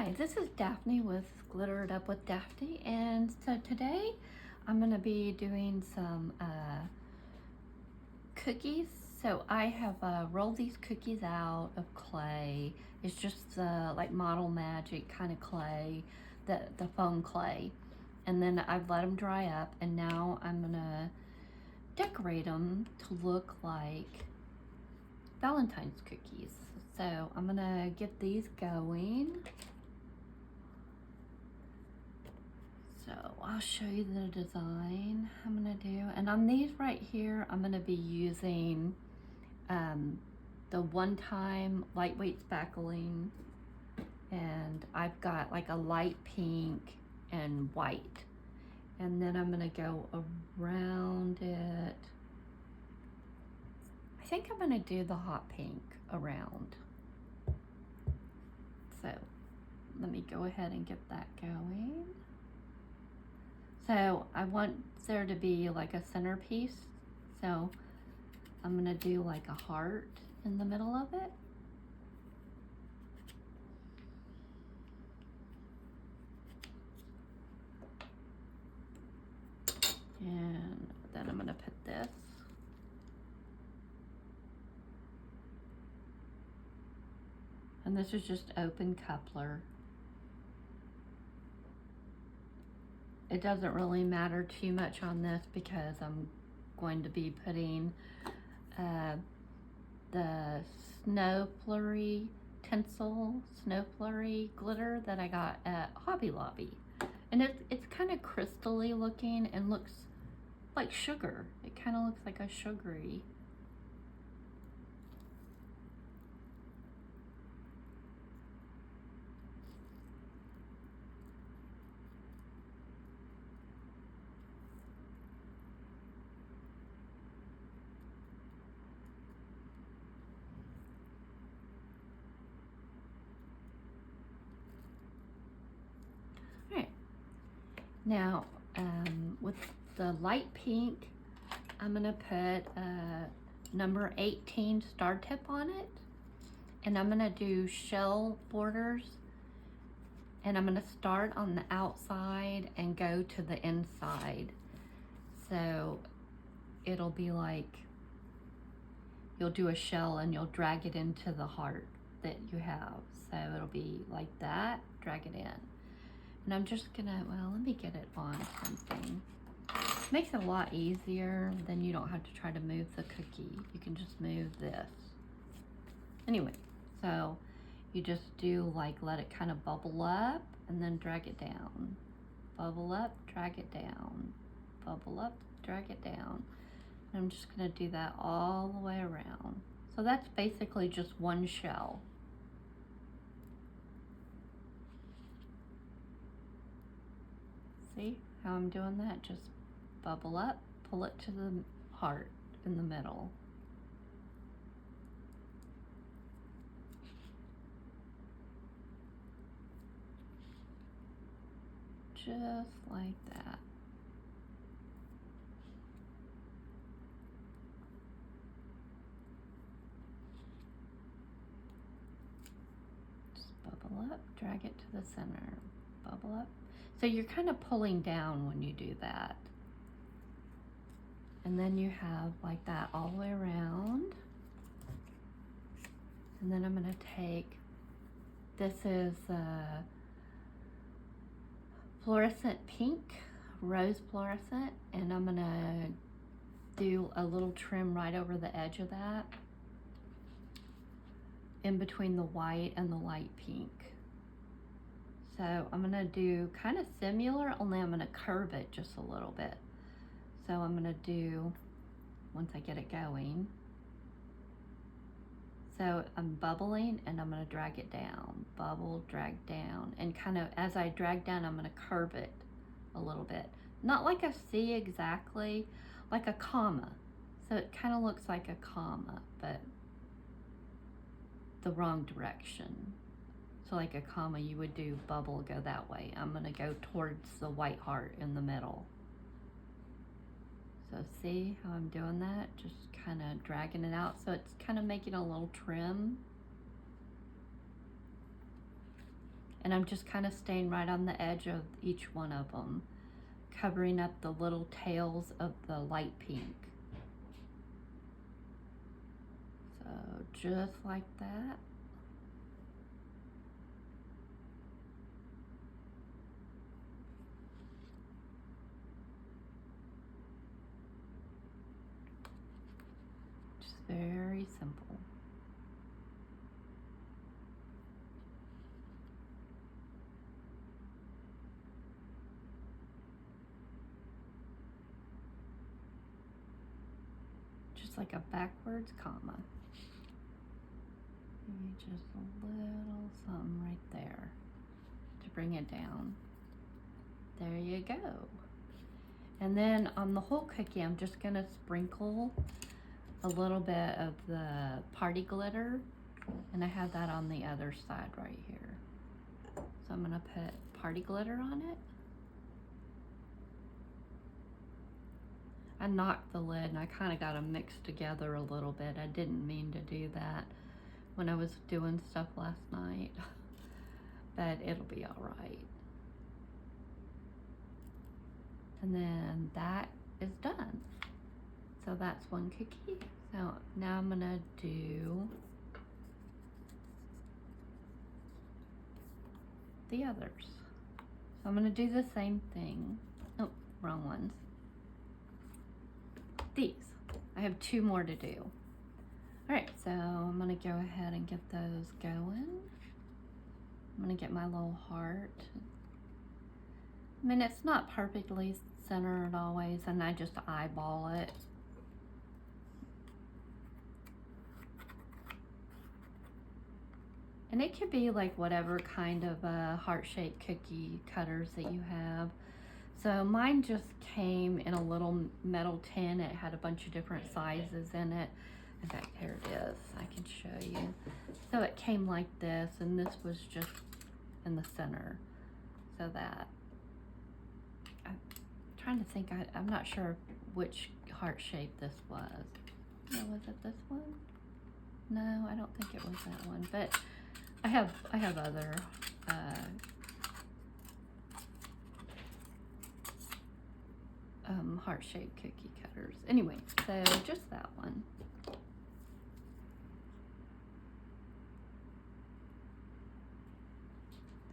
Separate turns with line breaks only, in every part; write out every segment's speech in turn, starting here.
Hi, this is Daphne with Glittered Up with Daphne, and so today I'm going to be doing some cookies. So I have rolled these cookies out of clay. It's just like Model Magic kind of clay, the foam clay. And then I've let them dry up, and now I'm going to decorate them to look like Valentine's cookies. So I'm going to get these going. So I'll show you the design I'm gonna do. And on these right here, I'm gonna be using the one-time lightweight spackling. And I've got like a light pink and white. And then I'm gonna go around it. I think I'm gonna do the hot pink around. So let me go ahead and get that going. So I want there to be like a centerpiece. So I'm gonna do like a heart in the middle of it. And then I'm gonna put this. And this is just open coupler. It doesn't really matter too much on this because I'm going to be putting the Snow Flurry tinsel, Snow Flurry glitter that I got at Hobby Lobby. And it's kind of crystally looking and looks like sugar. It kind of looks like a sugary. Now, with the light pink, I'm gonna put number 18 star tip on it. And I'm gonna do shell borders. And I'm gonna start on the outside and go to the inside. So it'll be like, you'll do a shell and you'll drag it into the heart that you have. So it'll be like that, drag it in. And I'm just gonna, well, let me get it on something. Makes it a lot easier, then you don't have to try to move the cookie. You can just move this. Anyway, so you just do like, let it kind of bubble up and then drag it down. Bubble up, drag it down. Bubble up, drag it down. And I'm just gonna do that all the way around. So that's basically just one shell. See how I'm doing that? Just bubble up, pull it to the heart in the middle. Just like that. Just bubble up, drag it to the center, bubble up. So you're kind of pulling down when you do that. And then you have like that all the way around. And then I'm gonna take, this is fluorescent pink, rose fluorescent, and I'm gonna do a little trim right over the edge of that, in between the white and the light pink. So I'm gonna do kind of similar, only I'm gonna curve it just a little bit. So I'm gonna do, once I get it going, so I'm bubbling and I'm gonna drag it down, bubble, drag down, and kind of as I drag down, I'm gonna curve it a little bit. Not like a C exactly, like a comma. So it kind of looks like a comma, but the wrong direction. So like a comma, you would do bubble, go that way. I'm gonna go towards the white heart in the middle. So see how I'm doing that? Just kind of dragging it out. So it's kind of making a little trim. And I'm just kind of staying right on the edge of each one of them, covering up the little tails of the light pink. So just like that. Just very simple. Just like a backwards comma. Maybe just a little something right there to bring it down. There you go. And then on the whole cookie, I'm just gonna sprinkle a little bit of the party glitter, and I have that on the other side right here. So I'm gonna put party glitter on it. I knocked the lid and I kind of got them mixed together a little bit. I didn't mean to do that when I was doing stuff last night, but it'll be all right. And then that is done. So that's one cookie. So now I'm gonna do the others. So I'm gonna do the same thing. Oh, wrong ones. These. I have 2 more to do. All right, so I'm gonna go ahead and get those going. I'm gonna get my little heart. I mean, it's not perfectly centered always, and I just eyeball it. And it could be like whatever kind of heart-shaped cookie cutters that you have. So mine just came in a little metal tin. It had a bunch of different sizes in it. In fact, here it is. I can show you. So it came like this, and this was just in the center. So that, I'm trying to think, I'm not sure which heart shape this was. No, was it this one? No, I don't think it was that one, but I have other heart-shaped cookie cutters. Anyway, so just that one.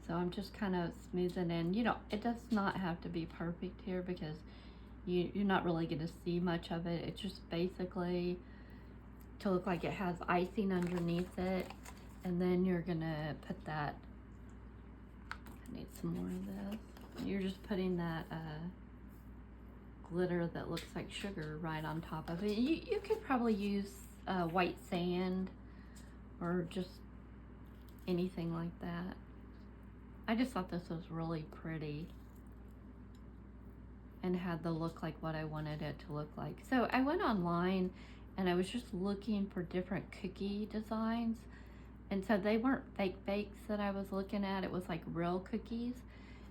So I'm just kind of smoothing in. You know, it does not have to be perfect here because you're not really going to see much of it. It's just basically to look like it has icing underneath it. And then you're going to put that, I need some more of this. You're just putting that glitter that looks like sugar right on top of it. You could probably use white sand or just anything like that. I just thought this was really pretty and had the look like what I wanted it to look like. So I went online and I was just looking for different cookie designs. And so they weren't fake bakes that I was looking at. It was like real cookies.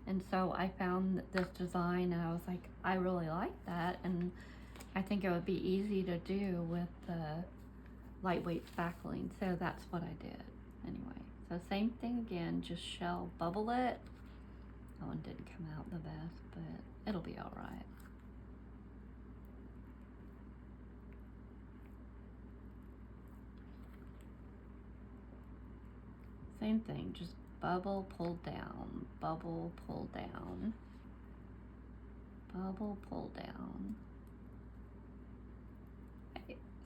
And so I found this design and I was like, I really like that. And I think it would be easy to do with the lightweight spackling. So that's what I did. Anyway, so same thing again, just shell bubble it. That one didn't come out the best, but it'll be all right. Same thing, just bubble, pull down, bubble, pull down, bubble, pull down.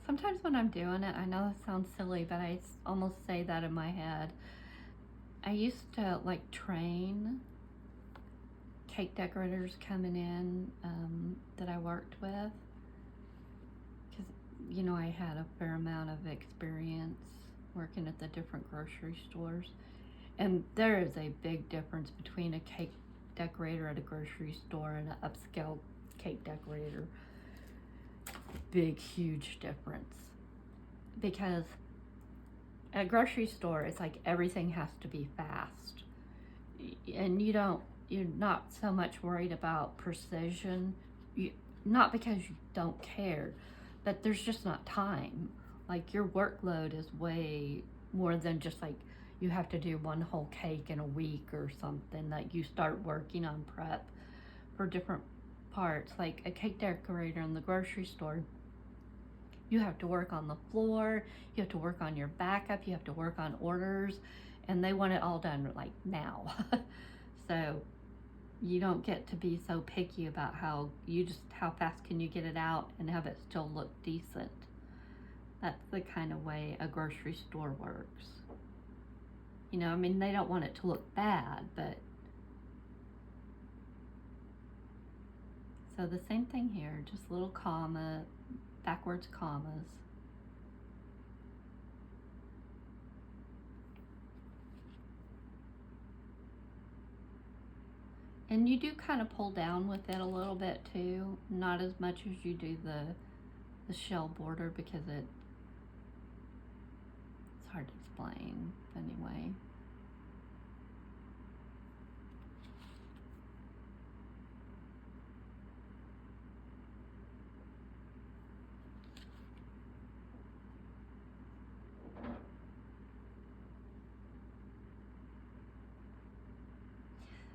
Sometimes when I'm doing it, I know it sounds silly, but I almost say that in my head. I used to like train cake decorators coming in that I worked with, because you know I had a fair amount of experience working at the different grocery stores, and there is a big difference between a cake decorator at a grocery store and an upscale cake decorator. Big, huge difference, because at a grocery store it's like everything has to be fast, and you're not so much worried about precision, not because you don't care, but there's just not time. Like your workload is way more than just like, you have to do one whole cake in a week or something, that you start working on prep for different parts. Like a cake decorator in the grocery store, you have to work on the floor, you have to work on your backup, you have to work on orders, and they want it all done like now. So you don't get to be so picky about how fast can you get it out and have it still look decent. That's the kind of way a grocery store works. You know, I mean, they don't want it to look bad, but so the same thing here, just little backwards commas. And you do kind of pull down with it a little bit too, not as much as you do the shell border, because it's hard to explain anyway.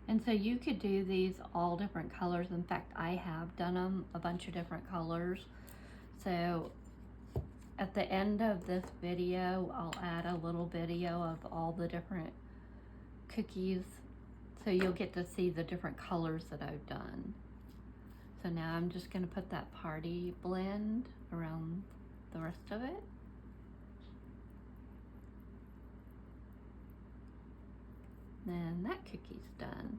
And so you could do these all different colors. In fact, I have done them a bunch of different colors. So at the end of this video, I'll add a little video of all the different cookies, so you'll get to see the different colors that I've done. So now I'm just going to put that party blend around the rest of it. Then that cookie's done.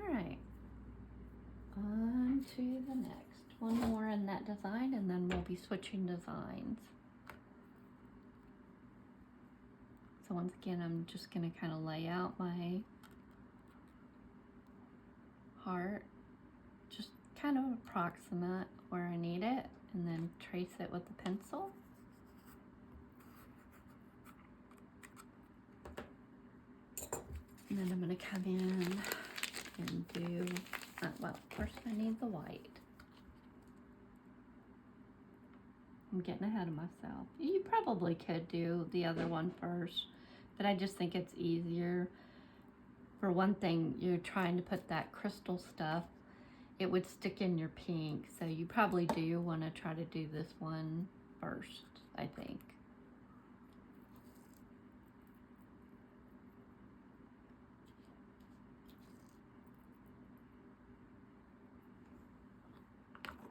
All right, on to the next. One more in that design, and then we'll be switching designs. So once again, I'm just going to kind of lay out my heart, just kind of approximate where I need it, and then trace it with a pencil. And then I'm going to come in and do, well, first I need the white. I'm getting ahead of myself. You probably could do the other one first, but I just think it's easier. For one thing, you're trying to put that crystal stuff, it would stick in your pink, so you probably do want to try to do this one first, I think.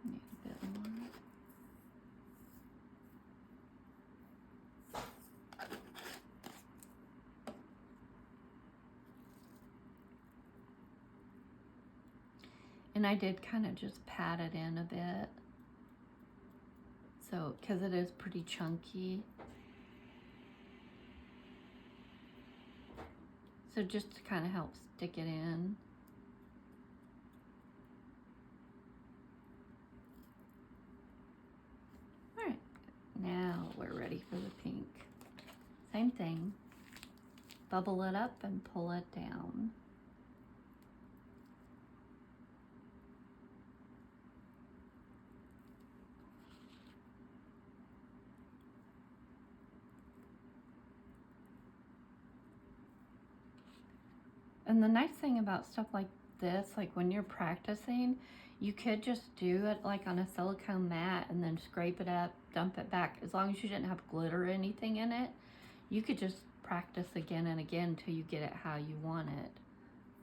Need a bit more. And I did kind of just pat it in a bit, so because it is pretty chunky. So just to kind of help stick it in. All right, now we're ready for the pink. Same thing, bubble it up and pull it down. And the nice thing about stuff like this, like when you're practicing, you could just do it like on a silicone mat and then scrape it up, dump it back. As long as you didn't have glitter or anything in it, you could just practice again and again until you get it how you want it,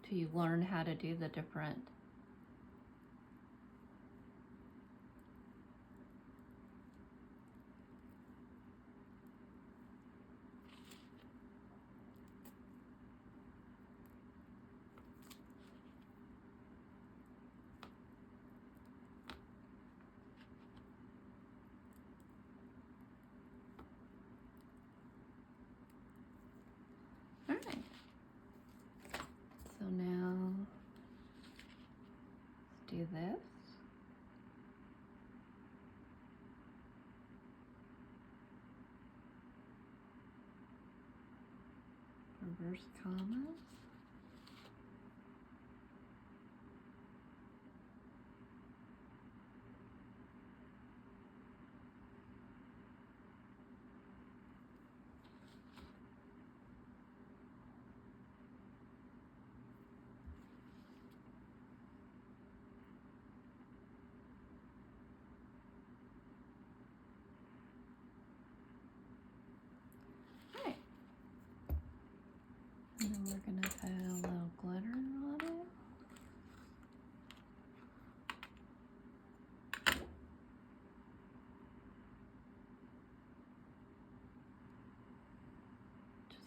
till you learn how to do the different. All right. So now let's do this. Reverse commas.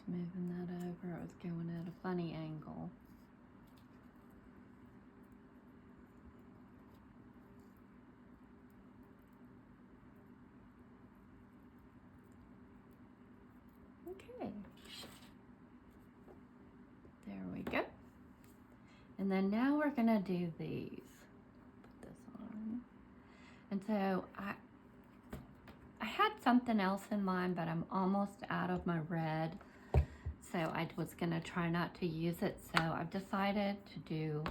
moving that over. It was going at a funny angle. Okay. There we go. And then now we're gonna do these. Put this on. And so I had something else in mind, but I'm almost out of my red. So I was gonna try not to use it. So I've decided to do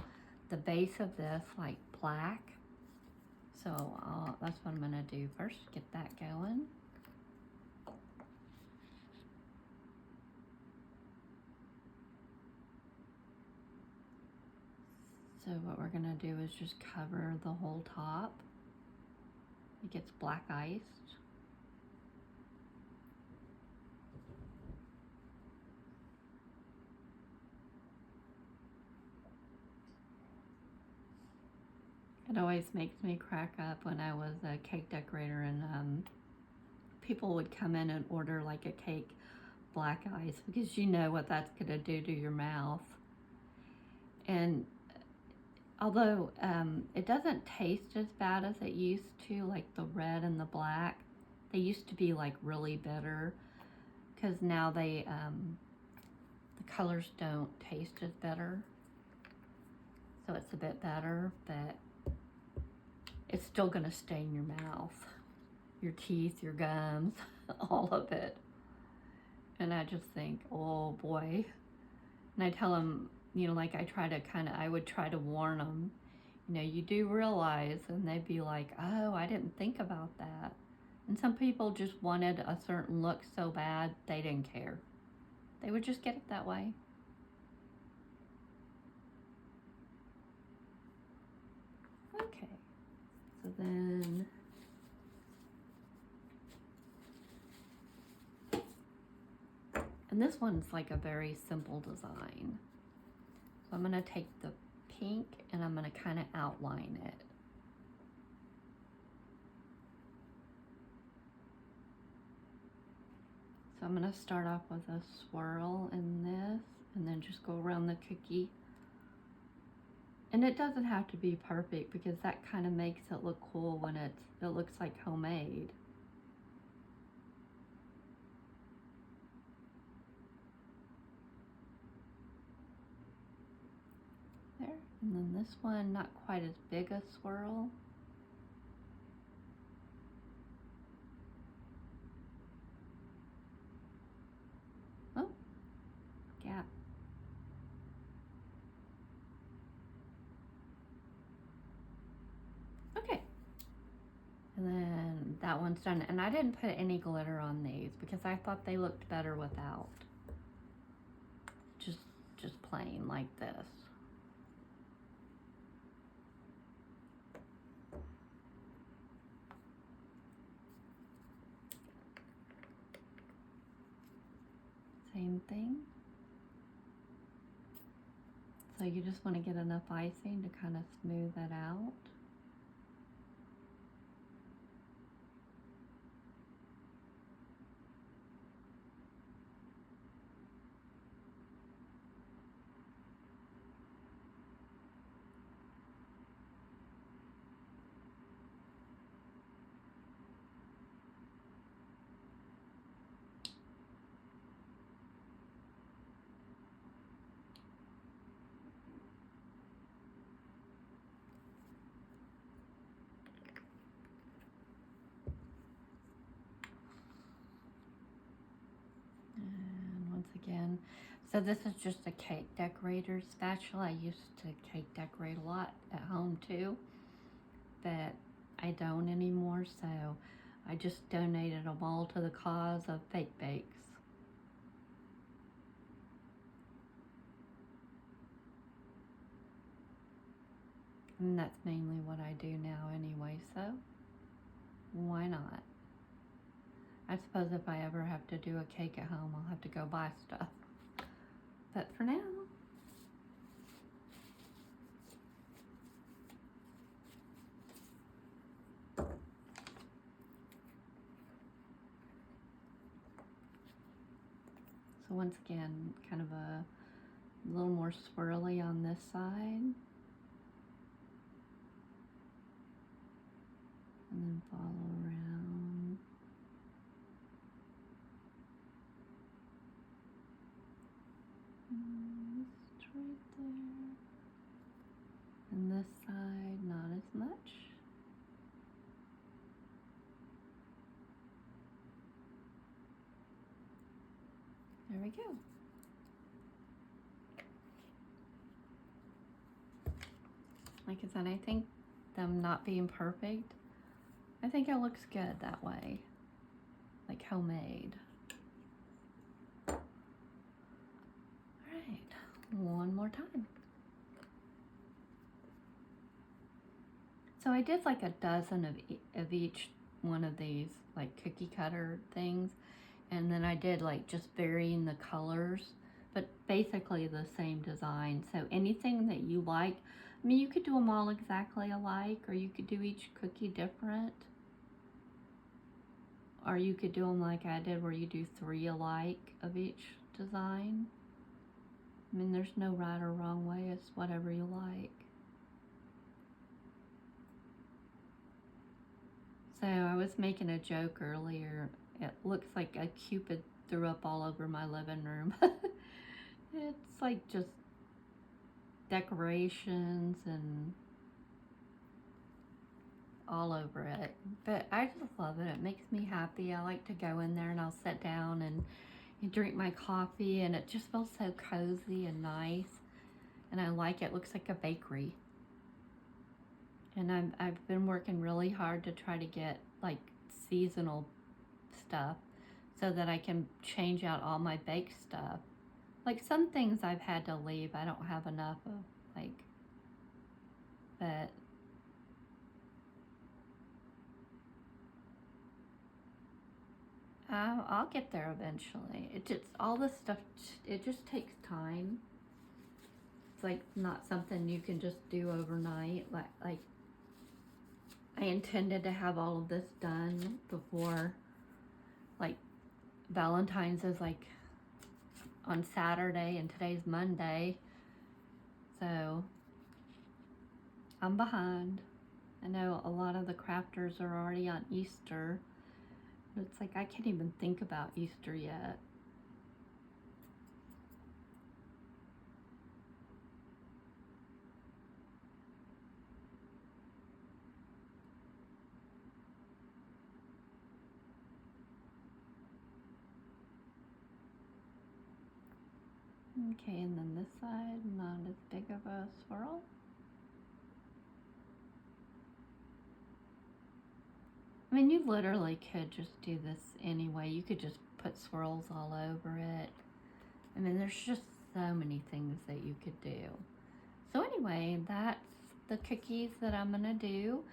the base of this like black. So that's what I'm gonna do first, get that going. So what we're gonna do is just cover the whole top. It gets black iced. It always makes me crack up when I was a cake decorator and people would come in and order like a cake black ice, because you know what that's gonna do to your mouth. And although it doesn't taste as bad as it used to, like the red and the black, they used to be like really bitter, because now the colors don't taste as bitter. So it's a bit better, but it's still gonna stain your mouth, your teeth, your gums, all of it. And I just think, oh boy. And I tell them, you know, like I would try to warn them, you know, you do realize, and they'd be like, oh, I didn't think about that. And some people just wanted a certain look so bad, they didn't care. They would just get it that way. Okay, so then and this one's like a very simple design. So I'm gonna take the pink and I'm gonna kind of outline it. So I'm gonna start off with a swirl in this and then just go around the cookie. And it doesn't have to be perfect, because that kind of makes it look cool when it looks like homemade. There, and then this one, not quite as big a swirl. Oh, gap. Okay. And then that one's done. And I didn't put any glitter on these because I thought they looked better without. Just plain like this. Same thing. So you just want to get enough icing to kind of smooth that out. Again. So this is just a cake decorator spatula. I used to cake decorate a lot at home too, but I don't anymore, so I just donated them all to the cause of fake bakes. And that's mainly what I do now anyway, so why not? I suppose if I ever have to do a cake at home, I'll have to go buy stuff. But for now, so So once again, kind of a little more swirly on this side. And then follow around. Just right there. And this side, not as much. There we go. Like I said, I think them not being perfect, I think it looks good that way, like homemade. All right, one more time. So I did like a dozen of each one of these like cookie cutter things, and then I did like just varying the colors, but basically the same design. So anything that you like, I mean, you could do them all exactly alike, or you could do each cookie different, or you could do them like I did where you do 3 alike of each design. I mean, there's no right or wrong way, it's whatever you like. So I was making a joke earlier. It looks like a Cupid threw up all over my living room. It's like just decorations and all over it. But I just love it. It makes me happy. I like to go in there and I'll sit down and drink my coffee, and it just feels so cozy and nice. And I like it. It looks like a bakery. And I've been working really hard to try to get like seasonal stuff so that I can change out all my baked stuff. Like some things I've had to leave. I don't have enough of, like, but I'll get there eventually. It just, all this stuff, it just takes time. It's like not something you can just do overnight. Like I intended to have all of this done before, like, Valentine's is like on Saturday and today's Monday. So I'm behind. I know a lot of the crafters are already on Easter. It's like I can't even think about Easter yet. Okay, and then this side, not as big of a swirl. I mean, you literally could just do this anyway. You could just put swirls all over it. I mean, there's just so many things that you could do. So anyway, that's the cookies that I'm gonna do.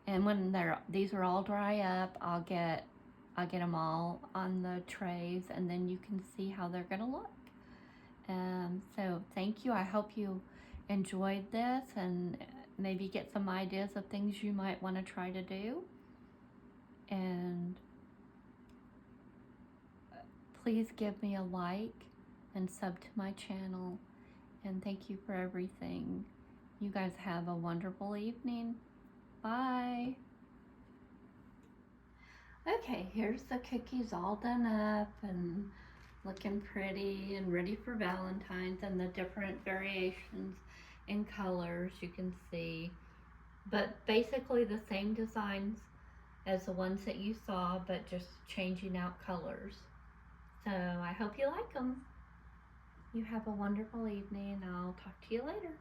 And when these are all dry up, I'll get them all on the trays, and then you can see how they're gonna look. So thank you. I hope you enjoyed this and maybe get some ideas of things you might want to try to do. And please give me a like and sub to my channel. And thank you for everything. You guys have a wonderful evening. Bye. Okay, here's the cookies all done up and looking pretty and ready for Valentine's, and the different variations in colors you can see. But basically the same designs as the ones that you saw, but just changing out colors. So I hope you like them. You have a wonderful evening. I'll talk to you later.